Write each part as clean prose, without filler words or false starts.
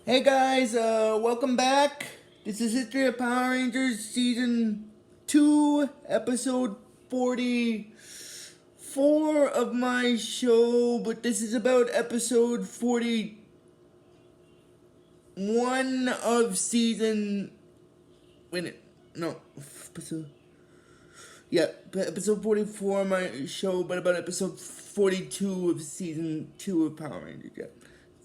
Hey guys, welcome back. This is History of Power Rangers Season 2, Episode 44 of my show, but this is about Episode 41 of Season... Wait, no, episode... Yeah, Episode 44 of my show, but about Episode 42 of Season 2 of Power Rangers, yeah.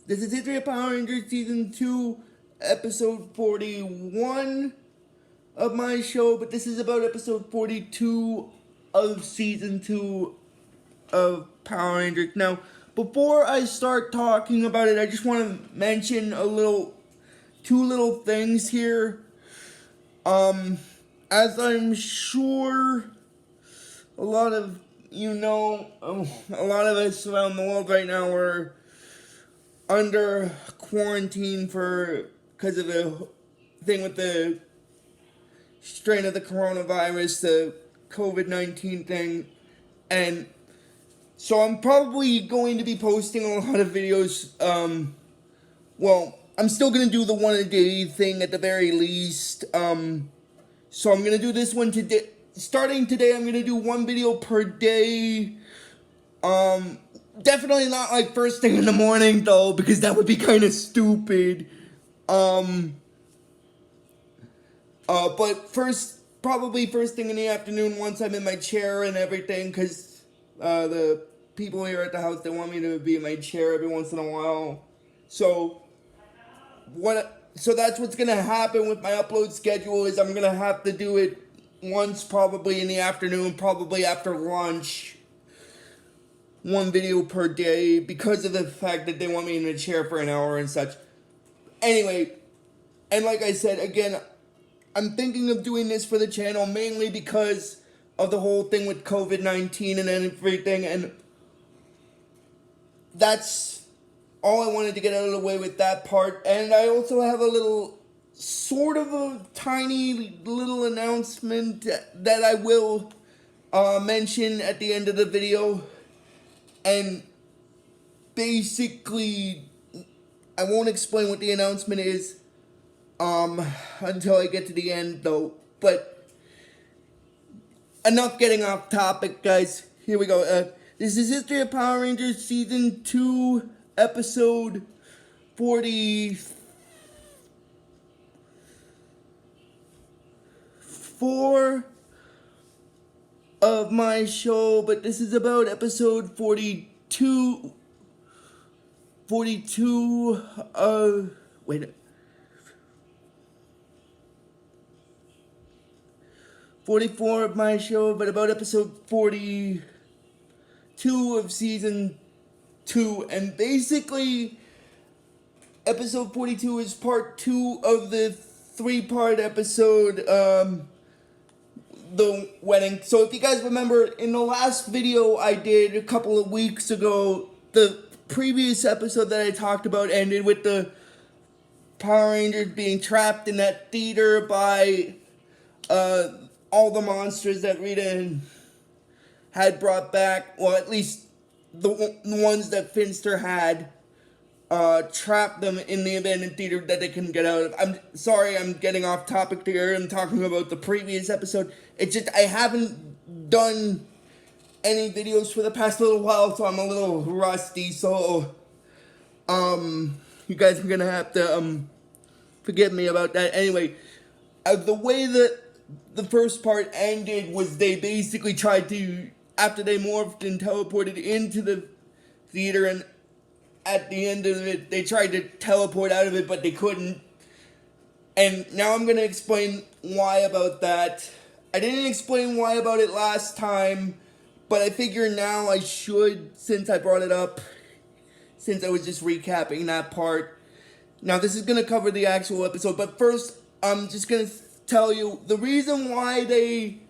This is History of Power Rangers Season 2, Episode 41 of my show, but this is about Episode 42 of Season 2 of Power Rangers. Now, before I start talking about it, I just want to mention two little things here. As I'm sure a lot of a lot of us around the world right now are under quarantine because of the thing with the strain of the coronavirus, the COVID-19 thing, and so I'm probably going to be posting a lot of videos. I'm still gonna do the one a day thing at the very least. So I'm gonna do this one today. Starting today, I'm gonna do one video per day. Definitely not like first thing in the morning though, because that would be kind of stupid. But probably first thing in the afternoon once I'm in my chair and everything, because the people here at the house, they want me to be in my chair every once in a while. So that's what's gonna happen with my upload schedule is I'm gonna have to do it once probably in the afternoon, probably after lunch. One video per day because of the fact that they want me in a chair for an hour and such. Anyway, and like I said, again, I'm thinking of doing this for the channel mainly because of the whole thing with COVID-19 and everything, and that's all I wanted to get out of the way with that part. And I also have a little, sort of a tiny little announcement that I will mention at the end of the video. And basically, I won't explain what the announcement is until I get to the end, though. But enough getting off topic, guys. Here we go. This is History of Power Rangers Season 2, Episode 44 of my show, but this is about Episode 42. 44 of my show, but about Episode 42 of Season 2. And basically, Episode 42 is part 2 of the 3-part episode, the wedding. So if you guys remember, in the last video I did a couple of weeks ago, the previous episode that I talked about ended with the Power Rangers being trapped in that theater by all the monsters that Rita had brought back. Well, at least the ones that Finster had trapped them in the abandoned theater that they couldn't get out of. I'm sorry I'm getting off topic here and talking about the previous episode. It's just I haven't done any videos for the past little while, so I'm a little rusty, so you guys are gonna have to forgive me about that. Anyway, the way that the first part ended was they basically tried to, after they morphed and teleported into the theater, and at the end of it, they tried to teleport out of it, but they couldn't. And now I'm going to explain why about that. I didn't explain why about it last time, but I figure now I should, since I brought it up, since I was just recapping that part. Now, this is going to cover the actual episode, but first, I'm just going to tell you the reason why they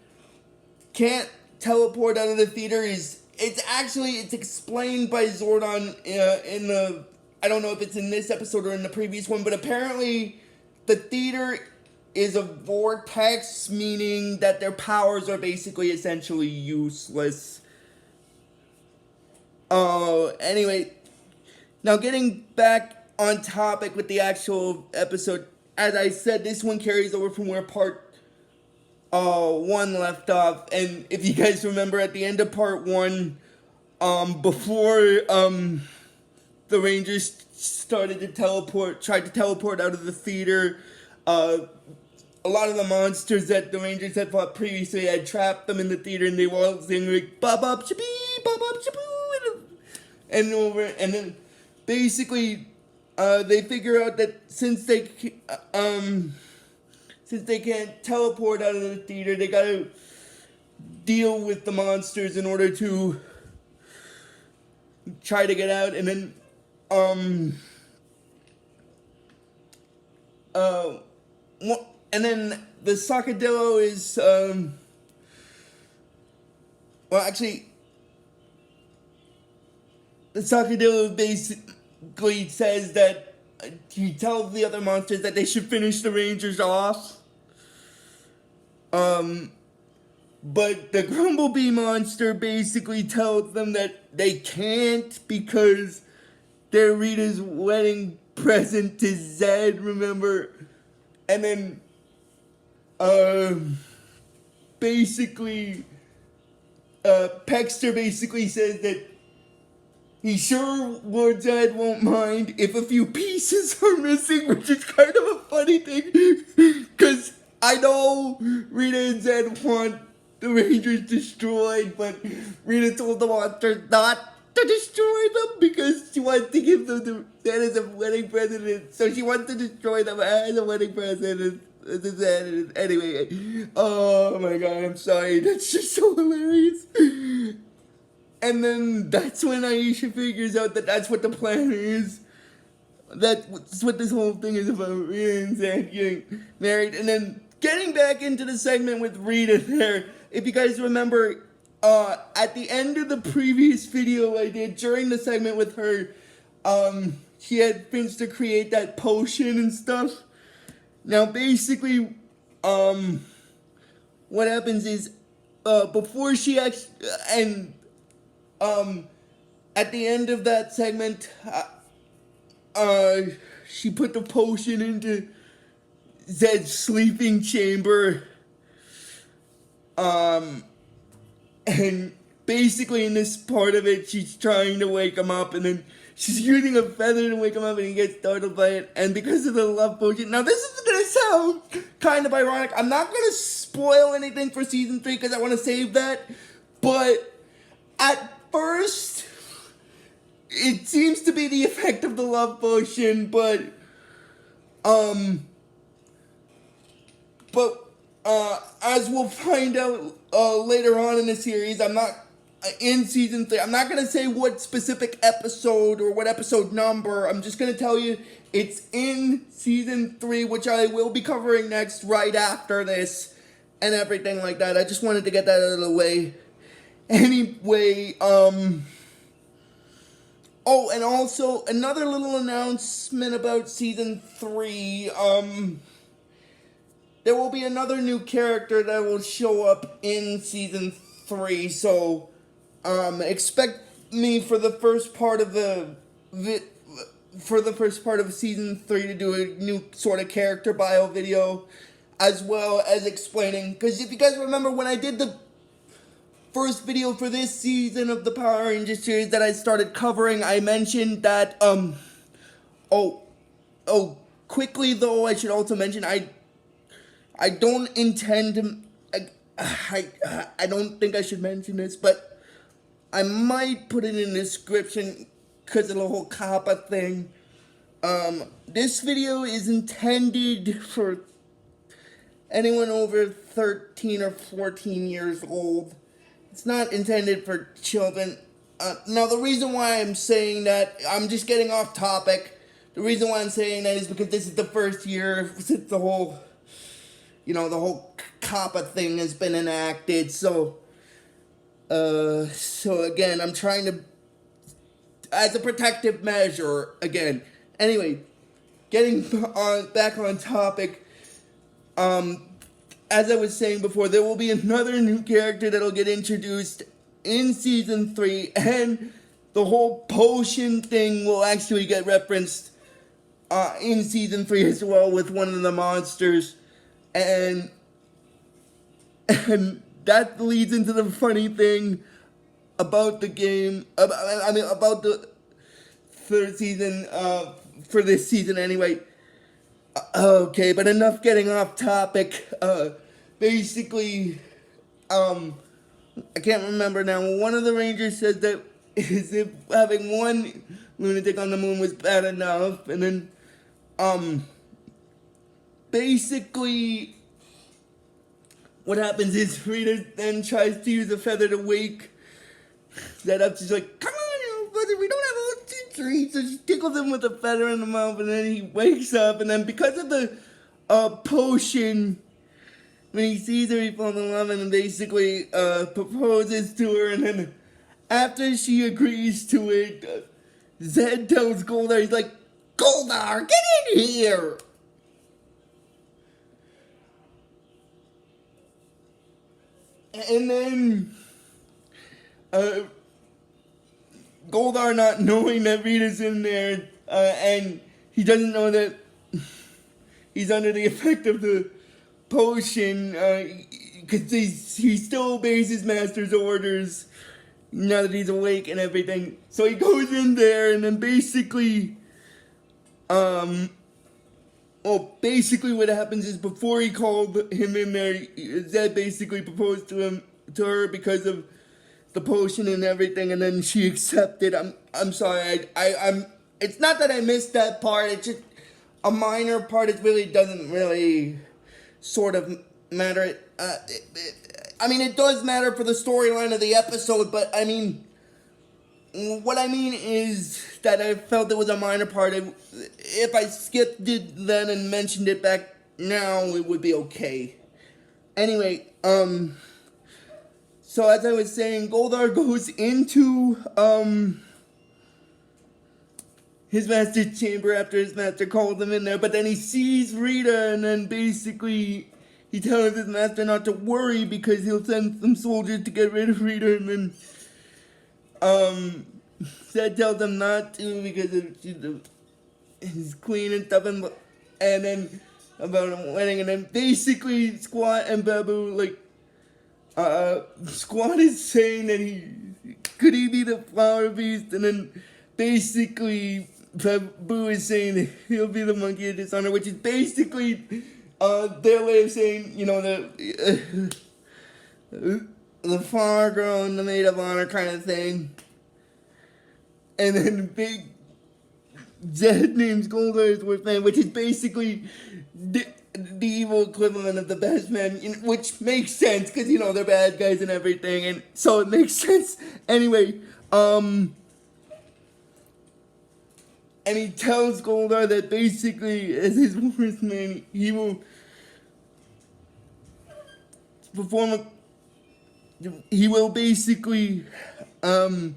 can't teleport out of the theater is it's explained by Zordon in the, I don't know if it's in this episode or in the previous one, but apparently the theater is a vortex, meaning that their powers are basically essentially useless. Anyway, now getting back on topic with the actual episode. As I said, this one carries over from where part 1 left off. And if you guys remember, at the end of part 1, before the Rangers tried to teleport out of the theater, a lot of the monsters that the Rangers had fought previously had trapped them in the theater, and they were all saying like "Bop bop shabee, bop bop shaboo," and then basically they figure out that since they can't teleport out of the theater, they gotta deal with the monsters in order to try to get out, and then and then the Sacadillo is, well, actually, the Sacadillo basically says that he tells the other monsters that they should finish the Rangers off. But the Grumblebee monster basically tells them that they can't because they're Rita's wedding present to Zedd, remember? And then basically, Pexter basically says that he's sure Lord Zedd won't mind if a few pieces are missing, which is kind of a funny thing, because I know Rita and Zedd want the Rangers destroyed, but Rita told the monsters not to destroy them because she wants to give them Zedd as a wedding present, so she wants to destroy them as a wedding present. Anyway, oh my god, I'm sorry, that's just so hilarious. And then that's when Aisha figures out that that's what the plan is. That's what this whole thing is about, Rita and Zedd getting married. And then getting back into the segment with Rita there, if you guys remember, at the end of the previous video I did during the segment with her, she had finished to create that potion and stuff. Now, basically, what happens is, before she actually, at the end of that segment, she put the potion into Zedd's sleeping chamber, and basically in this part of it, she's trying to wake him up, and then she's using a feather to wake him up, and he gets startled by it. And because of the love potion, now this is gonna sound kind of ironic. I'm not gonna spoil anything for season 3 because I want to save that. But at first, it seems to be the effect of the love potion. But as we'll find out later on in the series, I'm not. In season 3, I'm not going to say what specific episode or what episode number. I'm just going to tell you it's in season 3, which I will be covering next right after this and everything like that. I just wanted to get that out of the way. Anyway, oh, and also another little announcement about season 3. There will be another new character that will show up in season 3, so expect me for the first part of season 3 to do a new sort of character bio video, as well as explaining, because if you guys remember when I did the first video for this season of the Power Rangers series that I started covering, I mentioned that, quickly though, I should also mention, I don't intend to, I don't think I should mention this, but I might put it in the description because of the whole Kappa thing. This video is intended for anyone over 13 or 14 years old. It's not intended for children. Now, the reason why I'm saying that, I'm just getting off topic. The reason why I'm saying that is because this is the first year since the whole, the whole Kappa thing has been enacted, so again, I'm trying to, as a protective measure, again. Anyway, getting back on topic, as I was saying before, there will be another new character that'll get introduced in season 3, and the whole potion thing will actually get referenced in season 3 as well with one of the monsters, and and that leads into the funny thing about the game. About the third season, for this season anyway. Okay, but enough getting off topic. Basically, I can't remember now. One of the Rangers said that as if having one lunatic on the moon was bad enough, and then, basically, what happens is Rita then tries to use a feather to wake Zedd up. She's like, "Come on, brother, we don't have all treats." So she tickles him with a feather in the mouth, and then he wakes up, and then because of the potion, when he sees her, he falls in love and basically proposes to her, and then after she agrees to it, Zedd tells Goldar, he's like, "Goldar, get in here!" And then Goldar, not knowing that Rita's in there, and he doesn't know that he's under the effect of the potion, because he still obeys his master's orders now that he's awake and everything. So he goes in there, and then basically, basically what happens is before he called him in there, Zedd basically proposed to her because of the potion and everything, and then she accepted. I'm sorry, I'm it's not that I missed that part, it's just a minor part. It really doesn't really sort of matter. I mean, it does matter for the storyline of the episode, but I mean, what I mean is that I felt it was a minor part. If I skipped it then and mentioned it back now, it would be okay. Anyway, so as I was saying, Goldar goes into his master's chamber after his master called him in there, but then he sees Rita, and then basically he tells his master not to worry because he'll send some soldiers to get rid of Rita, and then Zedd tells him not to because he's queen and stuff, and then about a wedding, and then basically Squat and Babu, like, Squat is saying that could he be the flower beast, and then basically Babu is saying that he'll be the monkey of dishonor, which is basically their way of saying, you know, the flower girl and the maid of honor kind of thing. And then big Zedd names Goldar as worst man, which is basically the evil equivalent of the best man, which makes sense because, you know, they're bad guys and everything, and so it makes sense. Anyway, and he tells Goldar that basically, as his worst man, he will he will basically have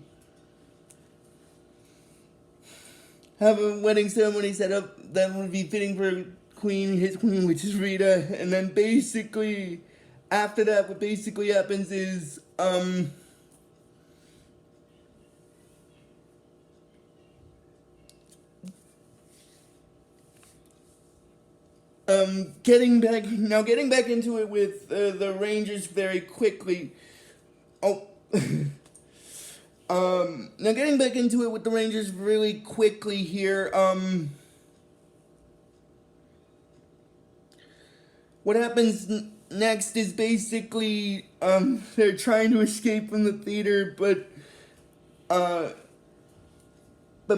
a wedding ceremony set up that would be fitting for his queen, which is Rita, and then basically, after that, what basically happens is, getting back into it with the Rangers very quickly. Now getting back into it with the Rangers really quickly here. What happens next is basically they're trying to escape from the theater, but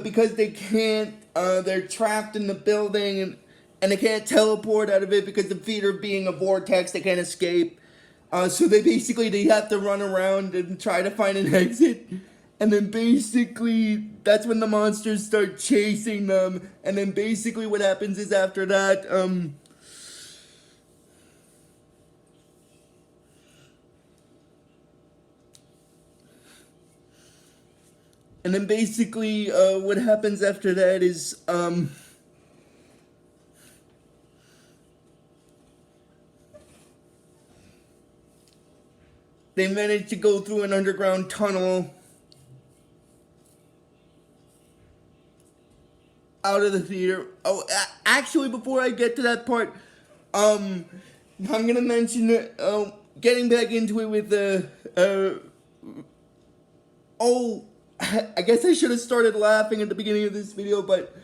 because they can't, they're trapped in the building, and they can't teleport out of it because the theater being a vortex, they can't escape. So they have to run around and try to find an exit. And then basically, that's when the monsters start chasing them. And then basically what happens is after that, what happens after that is, they manage to go through an underground tunnel. out of the theater. Oh, actually, before I get to that part, I'm gonna mention that, getting back into it with oh, I guess I should have started laughing at the beginning of this video, but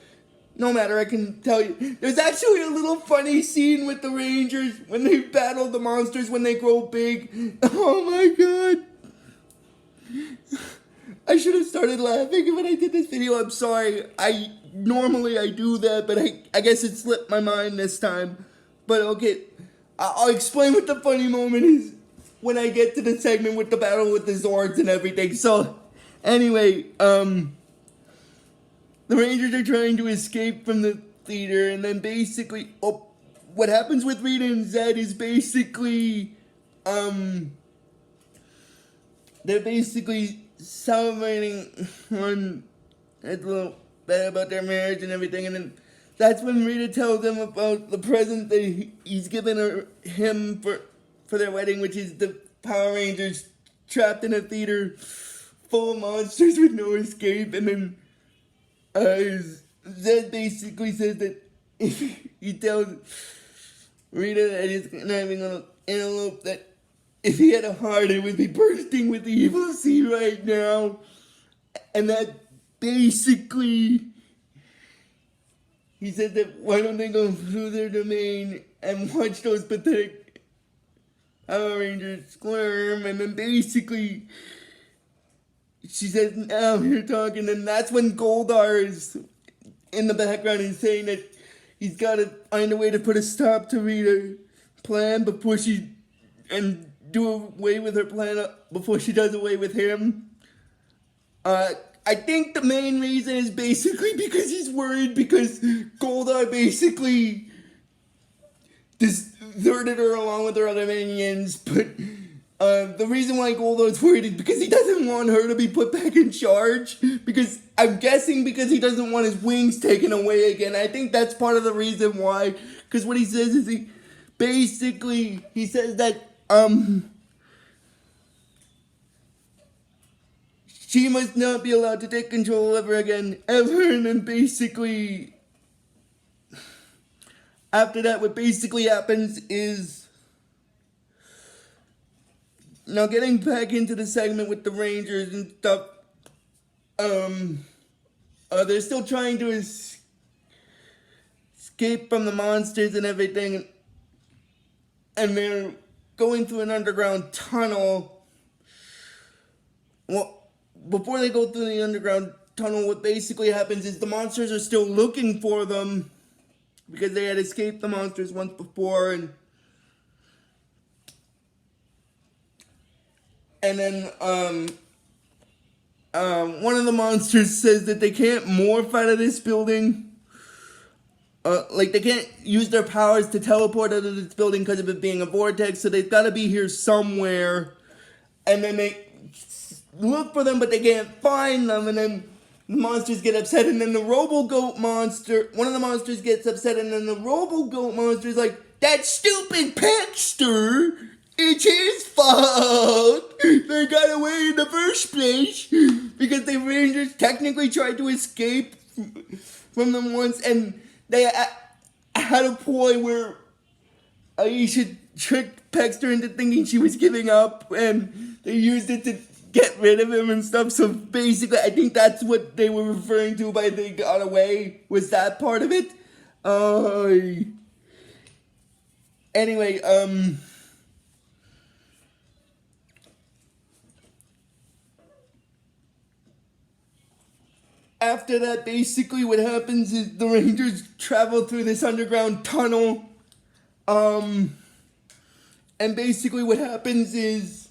no matter, I can tell you. There's actually a little funny scene with the Rangers when they battle the monsters when they grow big. Oh my god. I should have started laughing when I did this video. I'm sorry. Normally I do that, but I guess it slipped my mind this time. But okay, I'll explain what the funny moment is when I get to the segment with the battle with the Zords and everything. So, anyway, the Rangers are trying to escape from the theater, and then basically, what happens with Rita and Zedd is basically, they're basically celebrating on a little bit about their marriage and everything, and then that's when Rita tells them about the present that he's given him for their wedding, which is the Power Rangers trapped in a theater full of monsters with no escape. And then Zedd basically says that if he tells Rita that he's having an antelope, that if he had a heart, it would be bursting with evil sea right now. And that basically, he said that why don't they go through their domain and watch those pathetic Power Rangers squirm. And then basically, she says, now you're talking. And that's when Goldar is in the background and saying that he's got to find a way to put a stop to Rita's plan before she, and do away with her plan before she does away with him. I think the main reason is basically because he's worried because Goldar basically deserted her along with her other minions. But the reason why Goldar's worried is because he doesn't want her to be put back in charge. Because I'm guessing because he doesn't want his wings taken away again. I think that's part of the reason why. Because what he says is he says that she must not be allowed to take control of her again, ever. And then basically, after that, what basically happens is, now getting back into the segment with the Rangers and stuff, they're still trying to escape from the monsters and everything, and they're going through an underground tunnel. Well, before they go through the underground tunnel, what basically happens is the monsters are still looking for them because they had escaped the monsters once before, and then one of the monsters says that they can't morph out of this building. Like they can't use their powers to teleport out of this building because of it being a vortex, so they've got to be here somewhere. And then they look for them, but they can't find them, and then the monsters get upset, and then the Robo-Goat monster, one of the monsters gets upset, and then the Robo-Goat monster is like, that stupid Paxter, it's his fault. They got away in the first place because the Rangers technically tried to escape from them once, and they had a ploy where Aisha tricked Paxter into thinking she was giving up, and they used it to get rid of him and stuff. So basically, I think that's what they were referring to by they got away, was that part of it. Anyway, after that, basically what happens is the Rangers travel through this underground tunnel, and basically what happens is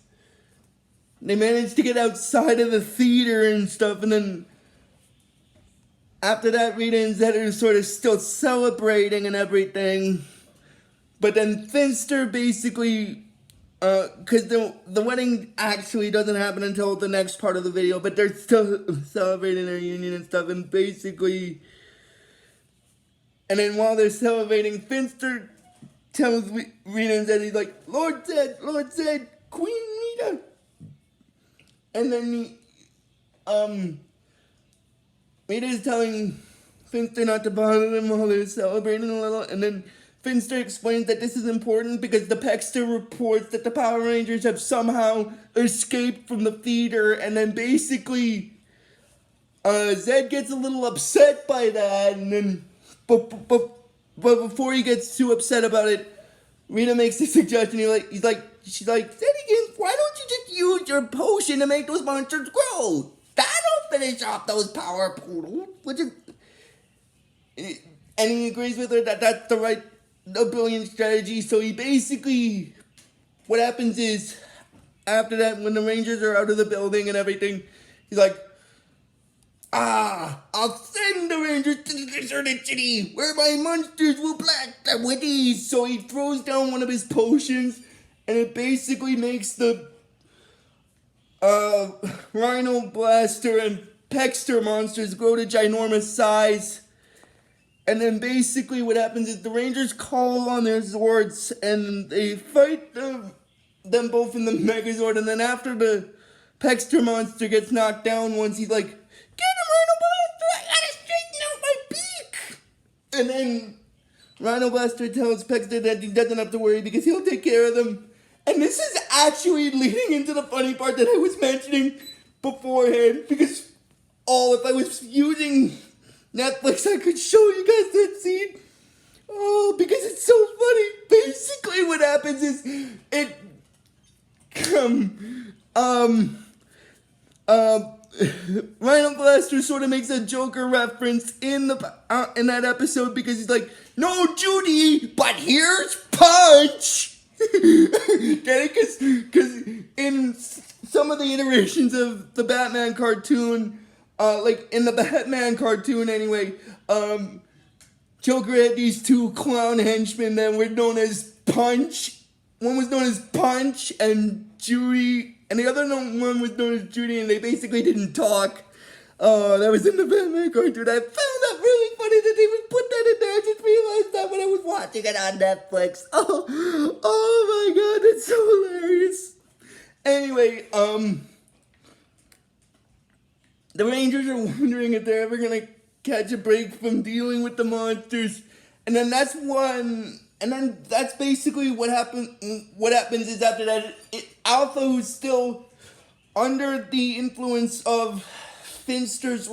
they manage to get outside of the theater and stuff, and then after that, Rita and Zedd are sort of still celebrating and everything. But then Finster basically, because the wedding actually doesn't happen until the next part of the video, but they're still celebrating their union and stuff, and basically, and then while they're celebrating, Finster tells Rita and Zedd, he's like, Lord Zedd, Queen Rita. And then Rita is telling Finster not to bother them while they're celebrating a little, and then Finster explains that this is important because the Pexter reports that the Power Rangers have somehow escaped from the theater, and then basically Zedd gets a little upset by that, and then but before he gets too upset about it, Rita makes a suggestion. She's like, Zedd, why don't you just use your potion to make those monsters grow? That'll finish off those power poodles. And he agrees with her that that's a brilliant strategy. So he basically, what happens is, after that, when the Rangers are out of the building and everything, he's like, I'll send the Rangers to the deserted city where my monsters will blast them with ease. So he throws down one of his potions, and it basically makes the Rhino Blaster and Pexter monsters grow to ginormous size. And then basically what happens is the Rangers call on their Zords and they fight them both in the Megazord. And then after the Pexter monster gets knocked down once, he's like, get him, Rhino Blaster! I gotta straighten out my beak! And then Rhino Blaster tells Pexter that he doesn't have to worry because he'll take care of them. And this is actually leading into the funny part that I was mentioning beforehand. Because, if I was using Netflix, I could show you guys that scene. Because it's so funny. Basically what happens is, Rhino Blaster sort of makes a Joker reference in that episode because he's like, no Judy, but here's Punch! Get it? Because in some of the iterations of the Batman cartoon, like in the Batman cartoon anyway, Joker had these two clown henchmen that were known as Punch. One was known as Punch and Judy, and the other one was known as Judy, and they basically didn't talk. That was in the Batman cartoon. I found that really funny that they would put that in there. I just realized that when I was watching it on Netflix. Oh my god, that's so hilarious. Anyway, the Rangers are wondering if they're ever gonna catch a break from dealing with the monsters, and then that's basically what happens. What happens is after that, Alpha, who's still under the influence of Finster's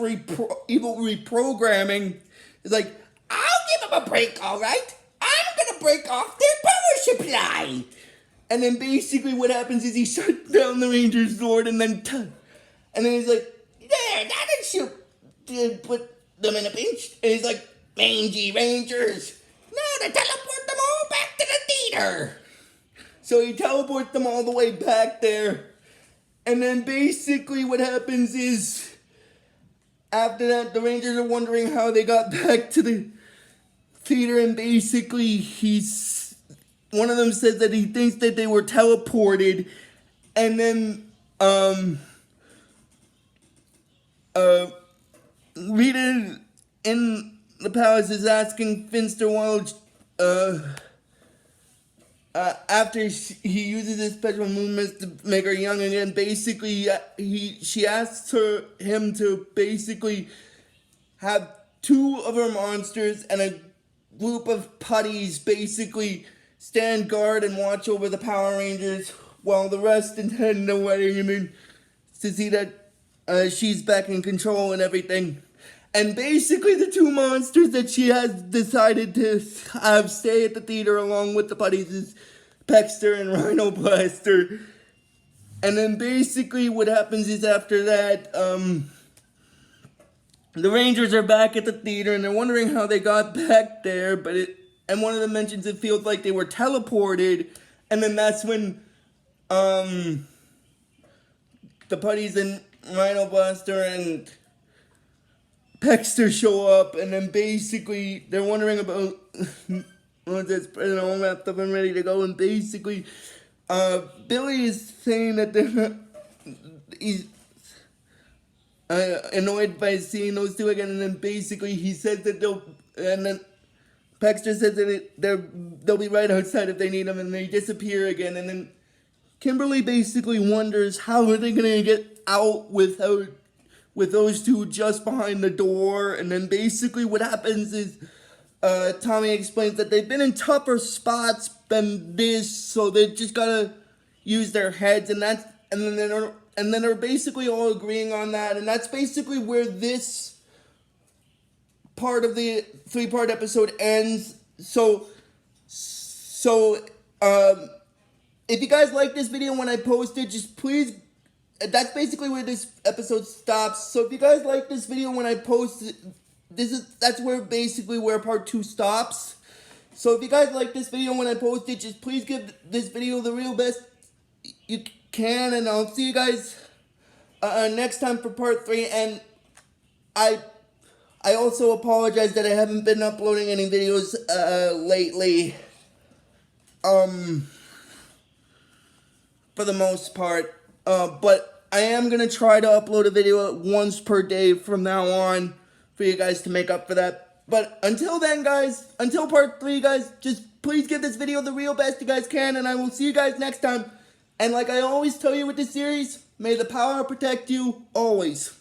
evil reprogramming, is like, I'll give them a break, all right. I'm gonna break off their power supply. And then basically what happens is he shuts down the Ranger's Zord, and then he's like, there, that should put them in a pinch. And he's like, mangy Rangers, now to teleport them all back to the theater. So he teleports them all the way back there. And then basically what happens is, after that, the Rangers are wondering how they got back to the theater, and basically one of them says that he thinks that they were teleported, and then Rita in the palace is asking Finster while after he uses his special movements to make her young again. Basically, she asks him to basically have two of her monsters and a group of putties basically stand guard and watch over the Power Rangers while the rest attend the wedding, and then to see that she's back in control and everything. And basically the two monsters that she has decided to have stay at the theater along with the putties is Pexter and Rhino Blaster. And then basically what happens is after that, the Rangers are back at the theater and they're wondering how they got back there, and one of them mentions it feels like they were teleported, and then that's when the putties and Rhino Blaster and Pexter show up, and then basically they're wondering about once it's spread all wrapped up and ready to go, and basically Billy is saying that he's annoyed by seeing those two again, and then basically he says that and then Pexter says that they'll be right outside if they need them, and they disappear again, and then Kimberly basically wonders how are they going to get out without with those two just behind the door. And then basically what happens is Tommy explains that they've been in tougher spots than this, so they just gotta use their heads, and then they're basically all agreeing on that, and that's basically where this part of the 3-part episode ends. So if you guys like this video when I post it, just please, that's basically where this episode stops. So if you guys like this video when I post it, that's where part 2 stops. So if you guys like this video when I post it, just please give this video the real best you can, and I'll see you guys next time for part 3. And I also apologize that I haven't been uploading any videos lately. For the most part, but I am gonna try to upload a video once per day from now on for you guys to make up for that. But until then, guys, until part 3, guys, just please give this video the real best you guys can, and I will see you guys next time. And like I always tell you with this series, may the power protect you always.